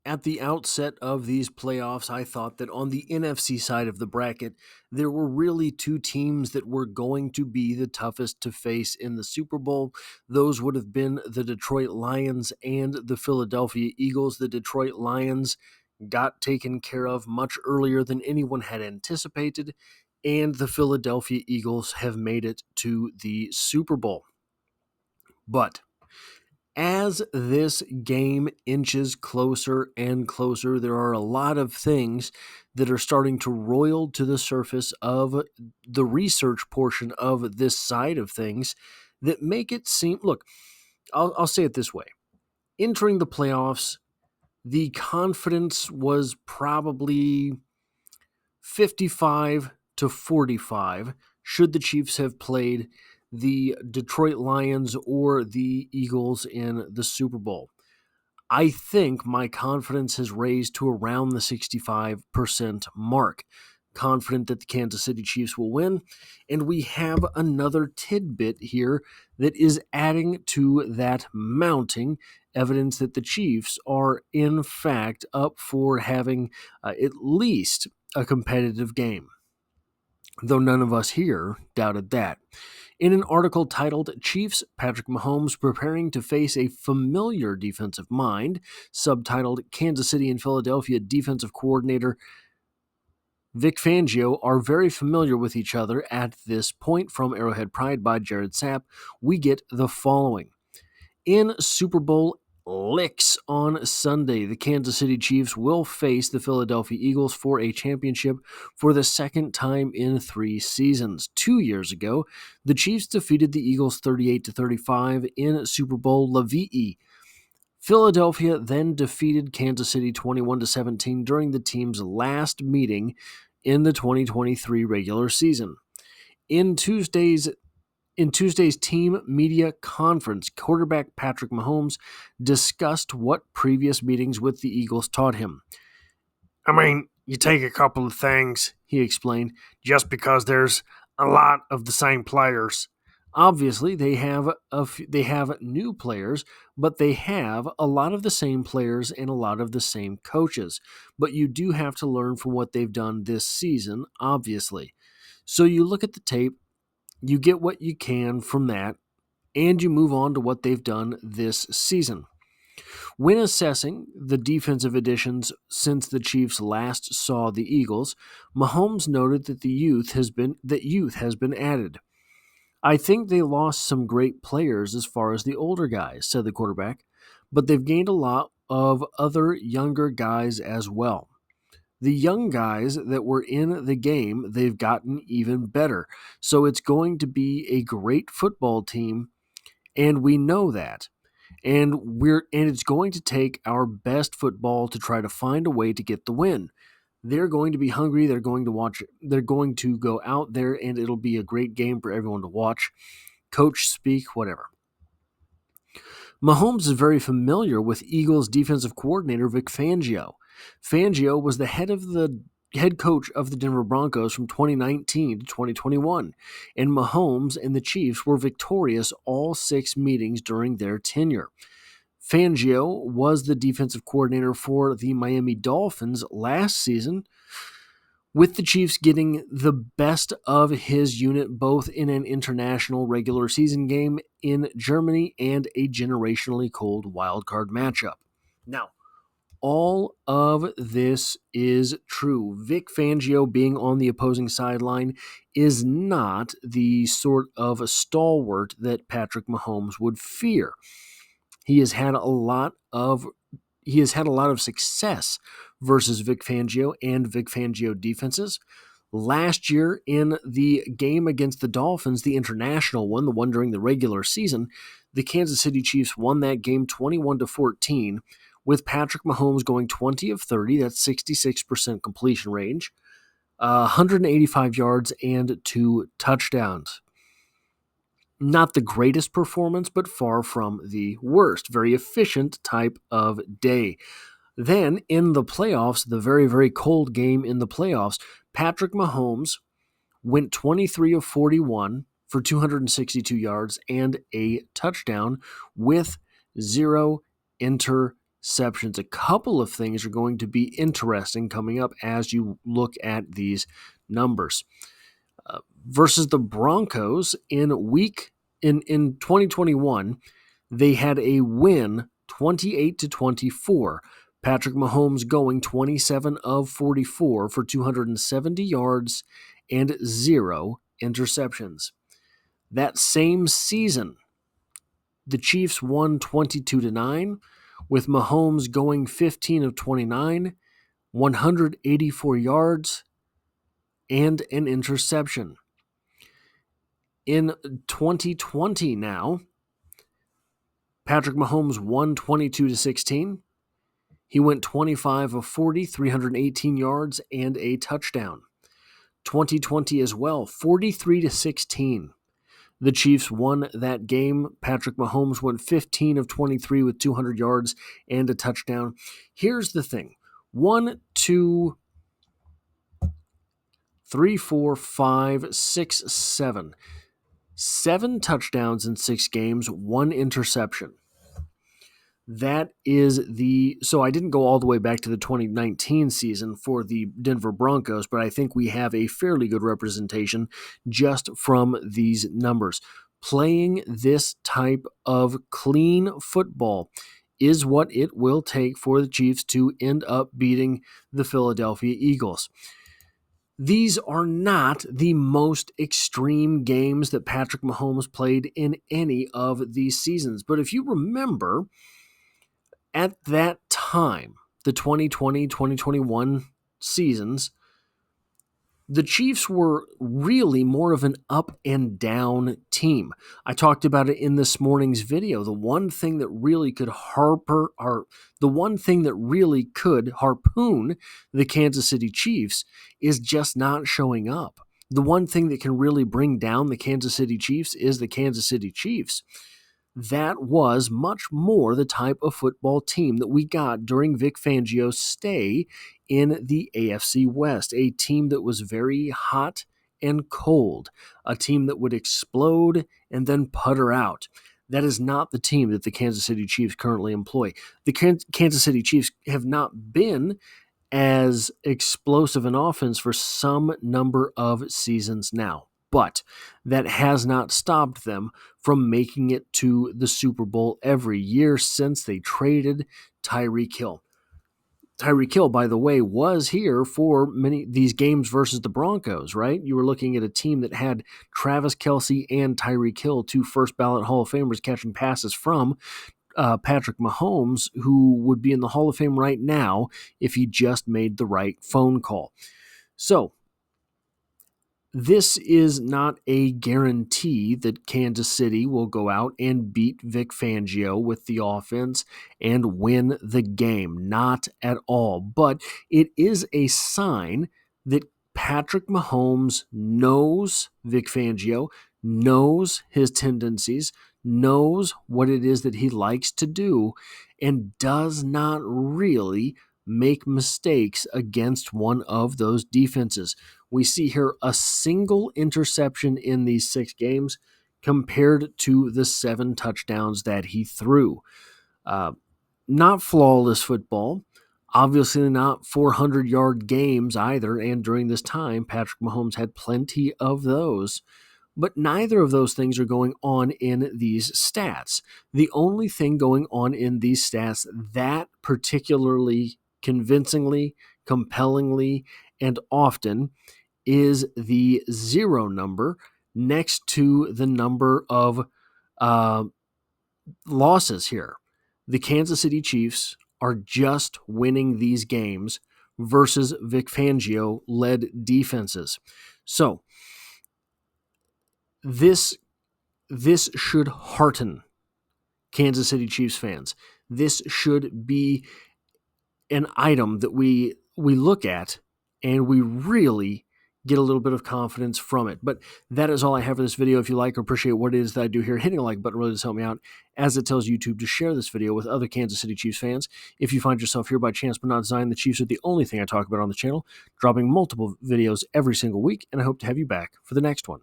At the outset of these playoffs, I thought that on the NFC side of the bracket, there were really two teams that were going to be the toughest to face in the Super Bowl. Those would have been the Detroit Lions and the Philadelphia Eagles. The Detroit Lions got taken care of much earlier than anyone had anticipated, and the Philadelphia Eagles have made it to the Super Bowl. But as this game inches closer and closer, there are a lot of things that are starting to roil to the surface of the research portion of this side of things that make it seem, look, I'll say it this way. Entering the playoffs, the confidence was probably 55 to 45 should the Chiefs have played the Detroit Lions or the Eagles in the Super Bowl. I think my confidence has raised to around the 65% mark. Confident that the Kansas City Chiefs will win, and we have another tidbit here that is adding to that mounting evidence that the Chiefs are in fact up for having at least a competitive game, though none of us here doubted that. In an article titled Chiefs Patrick Mahomes Preparing to Face a Familiar Defensive Mind, subtitled Kansas City and Philadelphia Defensive Coordinator Vic Fangio are very familiar with each other at this point, from Arrowhead Pride by Jared Sapp, we get the following. In Super Bowl licks on Sunday, the Kansas City Chiefs will face the Philadelphia Eagles for a championship for the second time in 3 seasons. 2 years ago, the Chiefs defeated the Eagles 38-35 in Super Bowl LaVie. Philadelphia then defeated Kansas City 21-17 during the team's last meeting in the 2023 regular season. In Tuesday's team media conference, quarterback Patrick Mahomes discussed what previous meetings with the Eagles taught him. I mean, you take a couple of things, he explained, just because there's a lot of the same players. Obviously, they have new players, but they have a lot of the same players and a lot of the same coaches. But you do have to learn from what they've done this season, obviously. So you look at the tape, you get what you can from that, and you move on to what they've done this season. When assessing the defensive additions since the Chiefs last saw the Eagles, Mahomes noted that youth has been added. I think they lost some great players as far as the older guys, said the quarterback, but they've gained a lot of other younger guys as well. The young guys that were in the game, they've gotten even better. So it's going to be a great football team, and we know that. And it's going to take our best football to try to find a way to get the win. They're going to be hungry. They're going to watch. They're going to go out there, and it'll be a great game for everyone to watch. Coach speak, whatever. Mahomes is very familiar with Eagles defensive coordinator Vic Fangio. Fangio was the head coach of the Denver Broncos from 2019 to 2021, and Mahomes and the Chiefs were victorious all 6 meetings during their tenure. Fangio was the defensive coordinator for the Miami Dolphins last season, with the Chiefs getting the best of his unit both in an international regular season game in Germany and a generationally cold wildcard matchup. Now, all of this is true. Vic Fangio being on the opposing sideline is not the sort of a stalwart that Patrick Mahomes would fear. He has had a lot of success versus Vic Fangio and Vic Fangio defenses. Last year in the game against the Dolphins, the international one, the one during the regular season, the Kansas City Chiefs won that game 21-14, with Patrick Mahomes going 20 of 30, that's 66% completion range, 185 yards and 2 touchdowns. Not the greatest performance, but far from the worst. Very efficient type of day. Then, in the playoffs, the very, very cold game in the playoffs, Patrick Mahomes went 23 of 41 for 262 yards and a touchdown with 0 interceptions. interceptions. A couple of things are going to be interesting coming up as you look at these numbers. Versus the Broncos in 2021, they had a win 28-24. Patrick Mahomes going 27 of 44 for 270 yards and 0 interceptions. That same season, the Chiefs won 22-9, with Mahomes going 15 of 29, 184 yards, and an interception. In 2020 now, Patrick Mahomes won 22-16. He went 25 of 40, 318 yards, and a touchdown. 2020 as well, 43-16. The Chiefs won that game. Patrick Mahomes went 15 of 23 with 200 yards and a touchdown. Here's the thing. 1, 2, 3, 4, 5, 6, 7. 7 touchdowns in 6 games, 1 interception. That is so I didn't go all the way back to the 2019 season for the Denver Broncos, but I think we have a fairly good representation just from these numbers. Playing this type of clean football is what it will take for the Chiefs to end up beating the Philadelphia Eagles. These are not the most extreme games that Patrick Mahomes played in any of these seasons. But if you remember, at that time, the 2020-2021 seasons, the Chiefs were really more of an up and down team. I talked about it in this morning's video. The one thing that really could harpoon the Kansas City Chiefs is just not showing up. The one thing that can really bring down the Kansas City Chiefs is the Kansas City Chiefs. That was much more the type of football team that we got during Vic Fangio's stay in the AFC West, a team that was very hot and cold, a team that would explode and then putter out. That is not the team that the Kansas City Chiefs currently employ. The Kansas City Chiefs have not been as explosive an offense for some number of seasons now. But that has not stopped them from making it to the Super Bowl every year since they traded Tyreek Hill. Tyreek Hill, by the way, was here for many these games versus the Broncos, right? You were looking at a team that had Travis Kelce and Tyreek Hill, 2 first-ballot Hall of Famers, catching passes from Patrick Mahomes, who would be in the Hall of Fame right now if he just made the right phone call. So, this is not a guarantee that Kansas City will go out and beat Vic Fangio with the offense and win the game. Not at all. But it is a sign that Patrick Mahomes knows Vic Fangio, knows his tendencies, knows what it is that he likes to do, and does not really make mistakes against one of those defenses. We see here a single interception in these 6 games compared to the 7 touchdowns that he threw. Not flawless football, obviously not 400-yard games either, and during this time, Patrick Mahomes had plenty of those. But neither of those things are going on in these stats. The only thing going on in these stats that particularly convincingly, compellingly, and often is the 0 number next to the number of losses here. The Kansas City Chiefs are just winning these games versus Vic Fangio-led defenses. So, this should hearten Kansas City Chiefs fans. This should be an item that we look at and we really get a little bit of confidence from it. But that is all I have for this video. If you like or appreciate what it is that I do here, hitting a like button really does help me out, as it tells YouTube to share this video with other Kansas City Chiefs fans. If you find yourself here by chance but not design, the Chiefs are the only thing I talk about on the channel, dropping multiple videos every single week, and I hope to have you back for the next one.